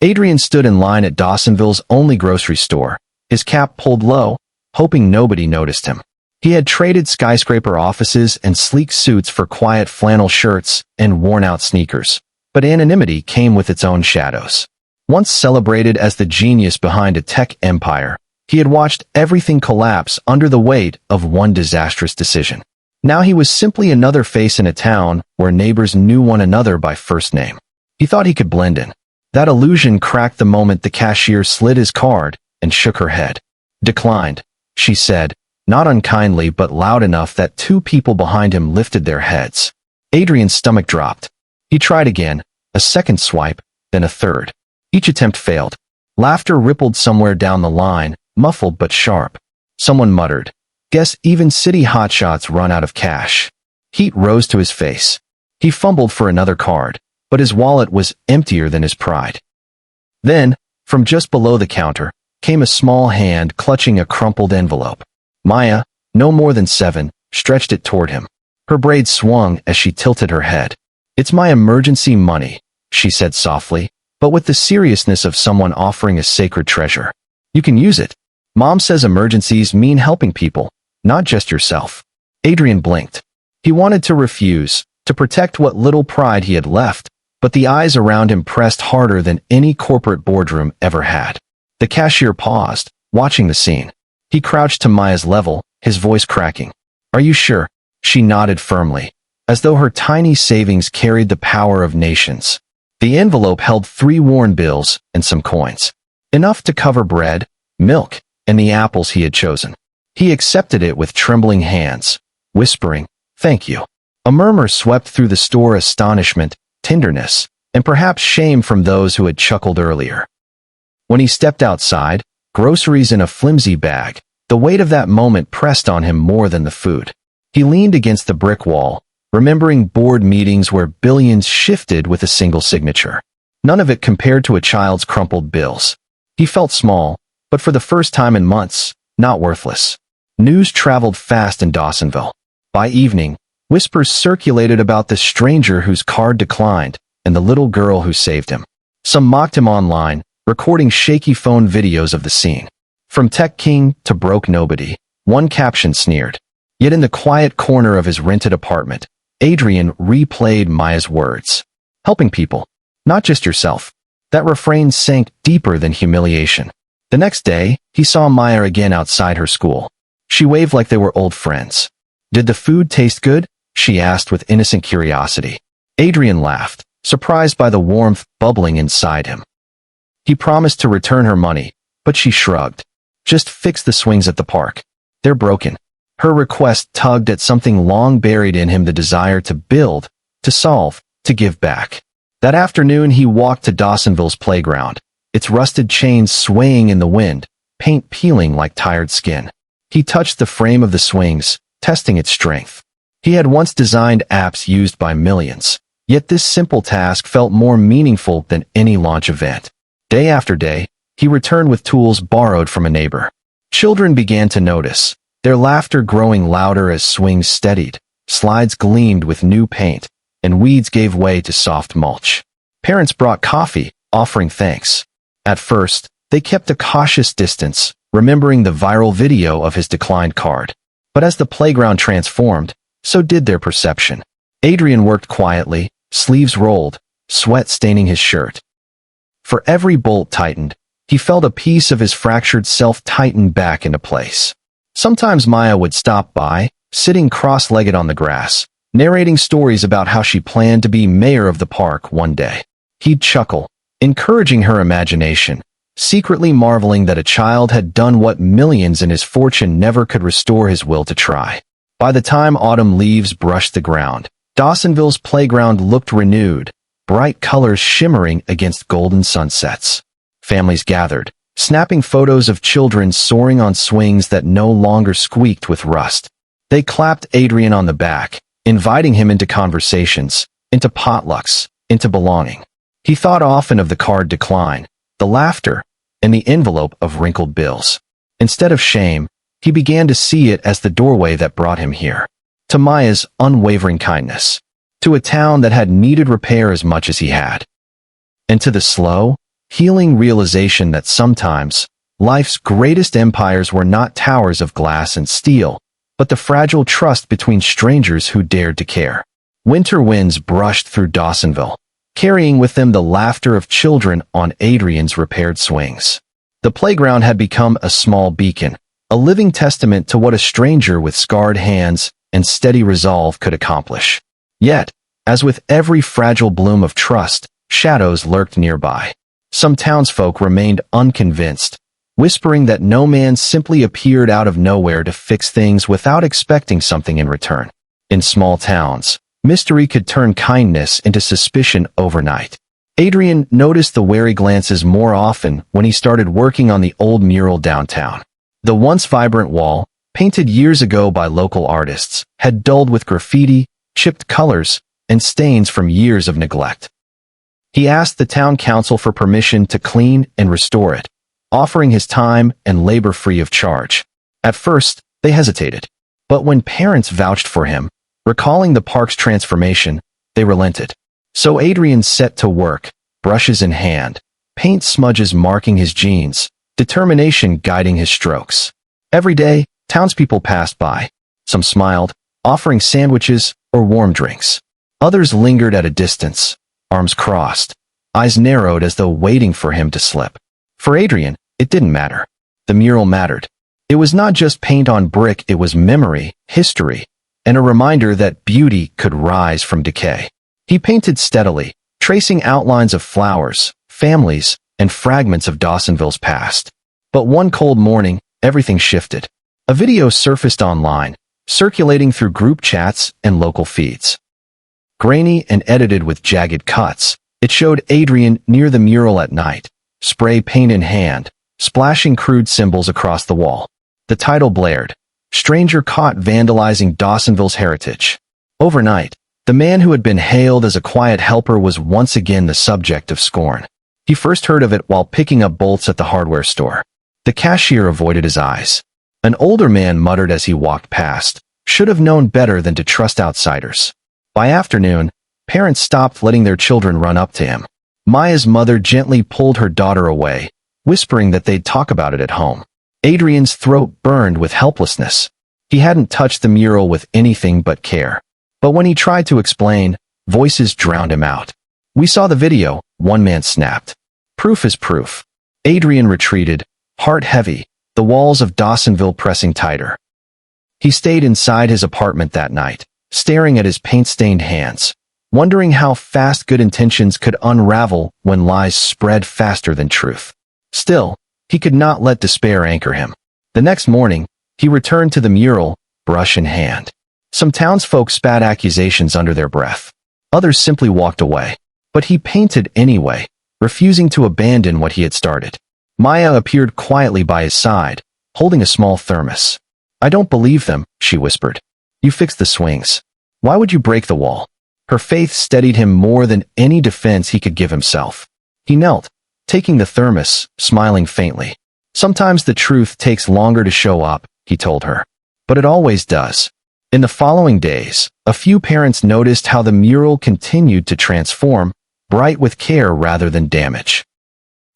Adrian stood in line at Dawsonville's only grocery store, his cap pulled low, hoping nobody noticed him. He had traded skyscraper offices and sleek suits for quiet flannel shirts and worn-out sneakers. But anonymity came with its own shadows. Once celebrated as the genius behind a tech empire, he had watched everything collapse under the weight of one disastrous decision. Now he was simply another face in a town where neighbors knew one another by first name. He thought he could blend in. That illusion cracked the moment the cashier slid his card and shook her head. "Declined," she said, not unkindly but loud enough that two people behind him lifted their heads. Adrian's stomach dropped. He tried again, a second swipe, then a third. Each attempt failed. Laughter rippled somewhere down the line, muffled but sharp. Someone muttered, "Guess even city hotshots run out of cash." Heat rose to his face. He fumbled for another card, but his wallet was emptier than his pride. Then, from just below the counter, came a small hand clutching a crumpled envelope. Maya, no more than 7, stretched it toward him. Her braids swung as she tilted her head. "It's my emergency money," she said softly, but with the seriousness of someone offering a sacred treasure. "You can use it. Mom says emergencies mean helping people, not just yourself." Adrian blinked. He wanted to refuse, to protect what little pride he had left, but the eyes around him pressed harder than any corporate boardroom ever had. The cashier paused, watching the scene. He crouched to Maya's level, his voice cracking. "Are you sure?" She nodded firmly, as though her tiny savings carried the power of nations. The envelope held 3 worn bills and some coins. Enough to cover bread, milk, and the apples he had chosen. He accepted it with trembling hands, whispering, "Thank you." A murmur swept through the store, astonishment, tenderness, and perhaps shame from those who had chuckled earlier. When he stepped outside, groceries in a flimsy bag, the weight of that moment pressed on him more than the food. He leaned against the brick wall, remembering board meetings where billions shifted with a single signature. None of it compared to a child's crumpled bills. He felt small, but for the first time in months, not worthless. News traveled fast in Dawsonville. By evening, whispers circulated about the stranger whose card declined and the little girl who saved him. Some mocked him online, recording shaky phone videos of the scene. From tech king to broke nobody, one caption sneered. Yet in the quiet corner of his rented apartment, Adrian replayed Maya's words. "Helping people, not just yourself." That refrain sank deeper than humiliation. The next day, he saw Maya again outside her school. She waved like they were old friends. "Did the food taste good?" she asked with innocent curiosity. Adrian laughed, surprised by the warmth bubbling inside him. He promised to return her money, but she shrugged. "Just fix the swings at the park. They're broken." Her request tugged at something long buried in him, the desire to build, to solve, to give back. That afternoon he walked to Dawsonville's playground, its rusted chains swaying in the wind, paint peeling like tired skin. He touched the frame of the swings, testing its strength. He had once designed apps used by millions, yet this simple task felt more meaningful than any launch event. Day after day, he returned with tools borrowed from a neighbor. Children began to notice, their laughter growing louder as swings steadied, slides gleamed with new paint, and weeds gave way to soft mulch. Parents brought coffee, offering thanks. At first, they kept a cautious distance, remembering the viral video of his declined card. But as the playground transformed, so did their perception. Adrian worked quietly, sleeves rolled, sweat staining his shirt. For every bolt tightened, he felt a piece of his fractured self tighten back into place. Sometimes Maya would stop by, sitting cross-legged on the grass, narrating stories about how she planned to be mayor of the park one day. He'd chuckle, encouraging her imagination, secretly marveling that a child had done what millions in his fortune never could restore his will to try. By the time autumn leaves brushed the ground, Dawsonville's playground looked renewed, bright colors shimmering against golden sunsets. Families gathered, snapping photos of children soaring on swings that no longer squeaked with rust. They clapped Adrian on the back, inviting him into conversations, into potlucks, into belonging. He thought often of the card decline, the laughter, and the envelope of wrinkled bills. Instead of shame, he began to see it as the doorway that brought him here. To Maya's unwavering kindness. To a town that had needed repair as much as he had. And to the slow, healing realization that sometimes life's greatest empires were not towers of glass and steel, but the fragile trust between strangers who dared to care. Winter winds brushed through Dawsonville, carrying with them the laughter of children on Adrian's repaired swings. The playground had become a small beacon, a living testament to what a stranger with scarred hands and steady resolve could accomplish. Yet, as with every fragile bloom of trust, shadows lurked nearby. Some townsfolk remained unconvinced, whispering that no man simply appeared out of nowhere to fix things without expecting something in return. In small towns, mystery could turn kindness into suspicion overnight. Adrian noticed the wary glances more often when he started working on the old mural downtown. The once vibrant wall, painted years ago by local artists, had dulled with graffiti, chipped colors, and stains from years of neglect. He asked the town council for permission to clean and restore it, offering his time and labor free of charge. At first, they hesitated, but when parents vouched for him, recalling the park's transformation, they relented. So Adrian set to work, brushes in hand, paint smudges marking his jeans, determination guiding his strokes. Every day, townspeople passed by. Some smiled, offering sandwiches or warm drinks. Others lingered at a distance, arms crossed, eyes narrowed as though waiting for him to slip. For Adrian, it didn't matter. The mural mattered. It was not just paint on brick, it was memory, history, and a reminder that beauty could rise from decay. He painted steadily, tracing outlines of flowers, families, and fragments of Dawsonville's past. But one cold morning, everything shifted. A video surfaced online, circulating through group chats and local feeds. Grainy and edited with jagged cuts, it showed Adrian near the mural at night, spray paint in hand, splashing crude symbols across the wall. The title blared, "Stranger Caught Vandalizing Dawsonville's Heritage." Overnight, the man who had been hailed as a quiet helper was once again the subject of scorn. He first heard of it while picking up bolts at the hardware store. The cashier avoided his eyes. An older man muttered as he walked past, "Should have known better than to trust outsiders." By afternoon, parents stopped letting their children run up to him. Maya's mother gently pulled her daughter away, whispering that they'd talk about it at home. Adrian's throat burned with helplessness. He hadn't touched the mural with anything but care. But when he tried to explain, voices drowned him out. "We saw the video," one man snapped. "Proof is proof." Adrian retreated, heart heavy, the walls of Dawsonville pressing tighter. He stayed inside his apartment that night, staring at his paint-stained hands, wondering how fast good intentions could unravel when lies spread faster than truth. Still, he could not let despair anchor him. The next morning, he returned to the mural, brush in hand. Some townsfolk spat accusations under their breath. Others simply walked away. But he painted anyway, refusing to abandon what he had started. Maya appeared quietly by his side, holding a small thermos. "I don't believe them," she whispered. "You fixed the swings. Why would you break the wall?" Her faith steadied him more than any defense he could give himself. He knelt, taking the thermos, smiling faintly. "Sometimes the truth takes longer to show up," he told her. "But it always does." In the following days, a few parents noticed how the mural continued to transform, bright with care rather than damage.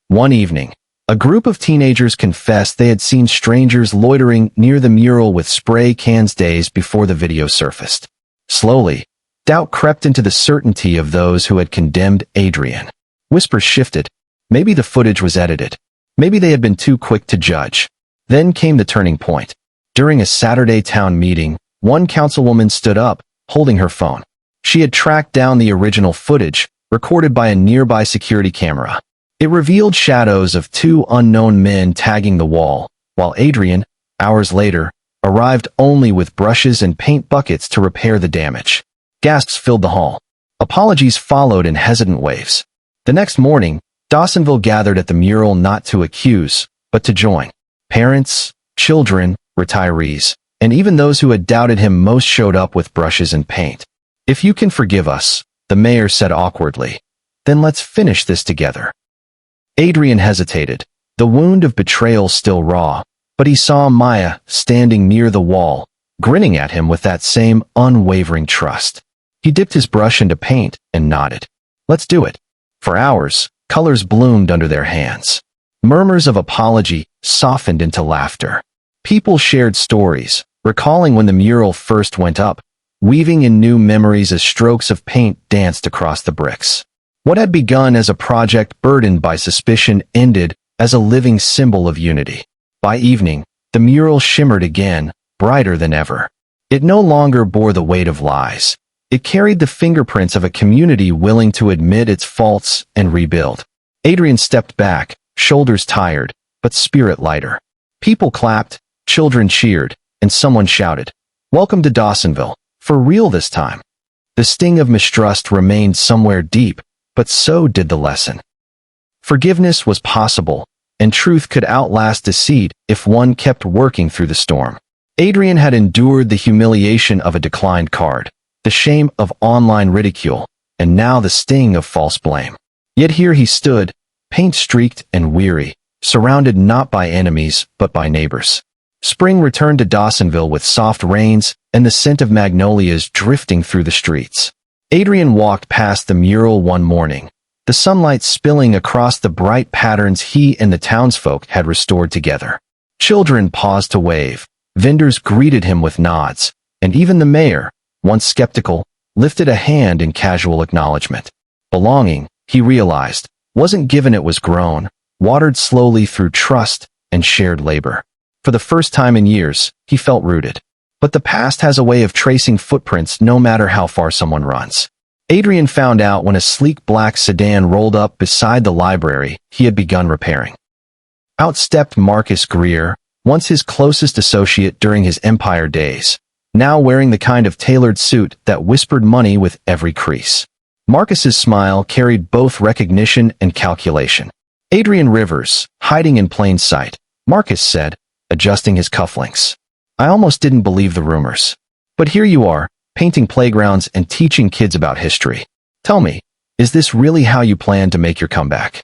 One evening, a group of teenagers confessed they had seen strangers loitering near the mural with spray cans days before the video surfaced. Slowly, doubt crept into the certainty of those who had condemned Adrian. Whispers shifted. Maybe the footage was edited. Maybe they had been too quick to judge. Then came the turning point. During a Saturday town meeting, one councilwoman stood up, holding her phone. She had tracked down the original footage, recorded by a nearby security camera. It revealed shadows of two unknown men tagging the wall, while Adrian, hours later, arrived only with brushes and paint buckets to repair the damage. Gasps filled the hall. Apologies followed in hesitant waves. The next morning, Dawsonville gathered at the mural not to accuse, but to join. Parents, children, retirees, and even those who had doubted him most showed up with brushes and paint. "If you can forgive us," the mayor said awkwardly, "then let's finish this together." Adrian hesitated, the wound of betrayal still raw, but he saw Maya standing near the wall, grinning at him with that same unwavering trust. He dipped his brush into paint and nodded. "Let's do it." For hours, Colors bloomed under their hands. Murmurs of apology softened into laughter. People shared stories, recalling when the mural first went up, weaving in new memories as strokes of paint danced across the bricks. What had begun as a project burdened by suspicion ended as a living symbol of unity. By evening, the mural shimmered again, brighter than ever. It no longer bore the weight of lies. It carried the fingerprints of a community willing to admit its faults and rebuild. Adrian stepped back, shoulders tired, but spirit lighter. People clapped, children cheered, and someone shouted, "Welcome to Dawsonville, for real this time." The sting of mistrust remained somewhere deep, but so did the lesson. Forgiveness was possible, and truth could outlast deceit if one kept working through the storm. Adrian had endured the humiliation of a declined card, the shame of online ridicule, and now the sting of false blame. Yet here he stood, paint-streaked and weary, surrounded not by enemies but by neighbors. Spring returned to Dawsonville with soft rains and the scent of magnolias drifting through the streets. Adrian walked past the mural one morning, the sunlight spilling across the bright patterns he and the townsfolk had restored together. Children paused to wave, vendors greeted him with nods, and even the mayor, once skeptical, lifted a hand in casual acknowledgement. Belonging, he realized, wasn't given, it was grown, watered slowly through trust and shared labor. For the first time in years, he felt rooted. But the past has a way of tracing footprints no matter how far someone runs. Adrian found out when a sleek black sedan rolled up beside the library he had begun repairing. Out stepped Marcus Greer, once his closest associate during his Empire days, now wearing the kind of tailored suit that whispered money with every crease. Marcus's smile carried both recognition and calculation. "Adrian Rivers, hiding in plain sight," Marcus said, adjusting his cufflinks. "I almost didn't believe the rumors. But here you are, painting playgrounds and teaching kids about history. Tell me, is this really how you plan to make your comeback?"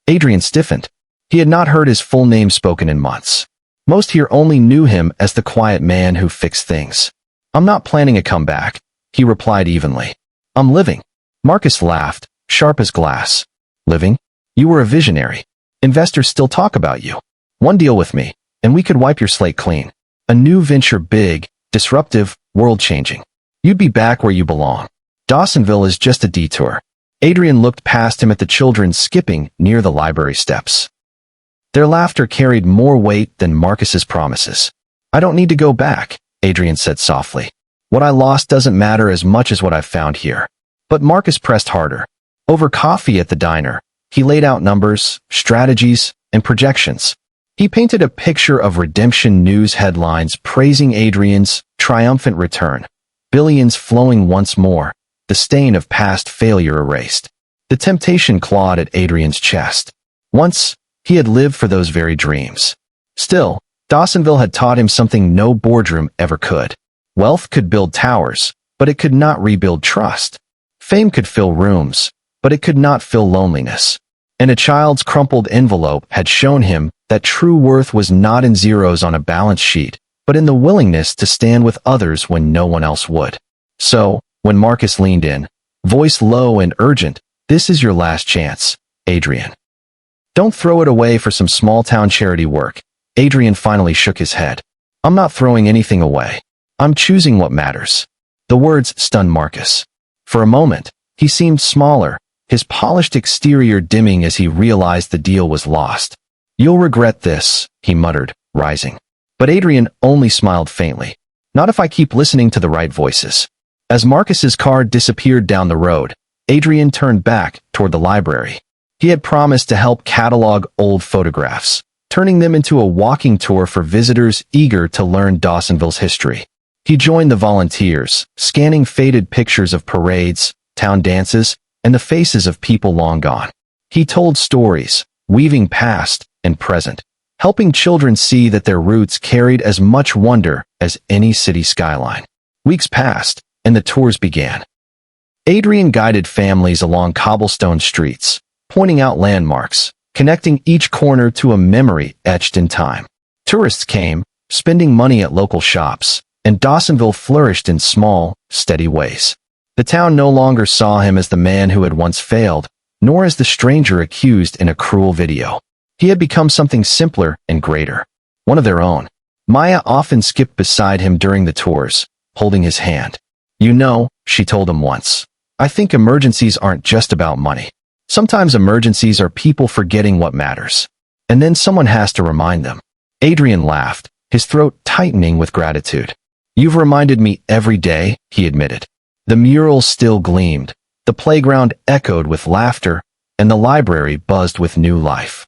Adrian stiffened. He had not heard his full name spoken in months. Most here only knew him as the quiet man who fixed things. "I'm not planning a comeback," he replied evenly. "I'm living." Marcus laughed, sharp as glass. "Living? You were a visionary. Investors still talk about you. One deal with me, and we could wipe your slate clean. A new venture, big, disruptive, world-changing. You'd be back where you belong. Dawsonville is just a detour." Adrian looked past him at the children skipping near the library steps. Their laughter carried more weight than Marcus's promises. "I don't need to go back," Adrian said softly. "What I lost doesn't matter as much as what I've found here." But Marcus pressed harder. Over coffee at the diner, he laid out numbers, strategies, and projections. He painted a picture of redemption news headlines praising Adrian's triumphant return, billions flowing once more, the stain of past failure erased. The temptation clawed at Adrian's chest. Once, he had lived for those very dreams. Still, Dawsonville had taught him something no boardroom ever could. Wealth could build towers, but it could not rebuild trust. Fame could fill rooms, but it could not fill loneliness. And a child's crumpled envelope had shown him that true worth was not in zeros on a balance sheet, but in the willingness to stand with others when no one else would. So, when Marcus leaned in, voice low and urgent, "This is your last chance, Adrian. Don't throw it away for some small-town charity work." Adrian finally shook his head. "I'm not throwing anything away. I'm choosing what matters." The words stunned Marcus. For a moment, he seemed smaller, his polished exterior dimming as he realized the deal was lost. "You'll regret this," he muttered, rising. But Adrian only smiled faintly. "Not if I keep listening to the right voices." As Marcus's car disappeared down the road, Adrian turned back toward the library. He had promised to help catalog old photographs, turning them into a walking tour for visitors eager to learn Dawsonville's history. He joined the volunteers, scanning faded pictures of parades, town dances, and the faces of people long gone. He told stories, weaving past and present, helping children see that their roots carried as much wonder as any city skyline. Weeks passed, and the tours began. Adrian guided families along cobblestone streets, pointing out landmarks, connecting each corner to a memory etched in time. Tourists came, spending money at local shops, and Dawsonville flourished in small, steady ways. The town no longer saw him as the man who had once failed, nor as the stranger accused in a cruel video. He had become something simpler and greater, one of their own. Maya often skipped beside him during the tours, holding his hand. "You know," she told him once, "I think emergencies aren't just about money. Sometimes emergencies are people forgetting what matters. And then someone has to remind them." Adrian laughed, his throat tightening with gratitude. "You've reminded me every day," he admitted. The murals still gleamed, the playground echoed with laughter, and the library buzzed with new life.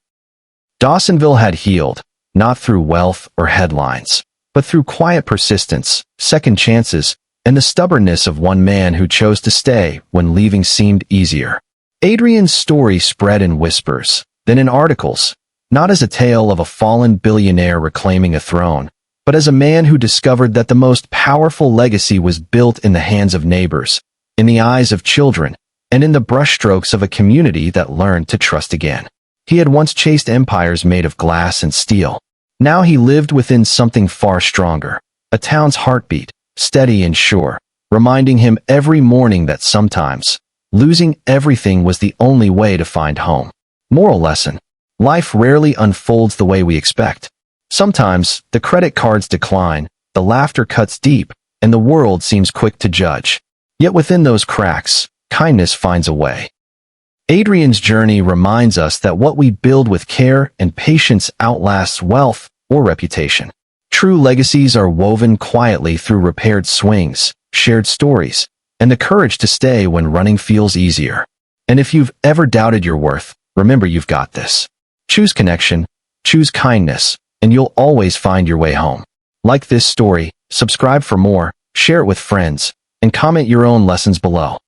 Dawsonville had healed, not through wealth or headlines, but through quiet persistence, second chances, and the stubbornness of one man who chose to stay when leaving seemed easier. Adrian's story spread in whispers, then in articles, not as a tale of a fallen billionaire reclaiming a throne, but as a man who discovered that the most powerful legacy was built in the hands of neighbors, in the eyes of children, and in the brushstrokes of a community that learned to trust again. He had once chased empires made of glass and steel. Now he lived within something far stronger, a town's heartbeat, steady and sure, reminding him every morning that sometimes losing everything was the only way to find home. Moral lesson: life rarely unfolds the way we expect. Sometimes the credit cards decline, the laughter cuts deep, and the world seems quick to judge. Yet within those cracks, kindness finds a way. Adrian's journey reminds us that what we build with care and patience outlasts wealth or reputation. True legacies are woven quietly through repaired swings, shared stories, and the courage to stay when running feels easier. And if you've ever doubted your worth, remember you've got this. Choose connection, choose kindness, and you'll always find your way home. Like this story, subscribe for more, share it with friends, and comment your own lessons below.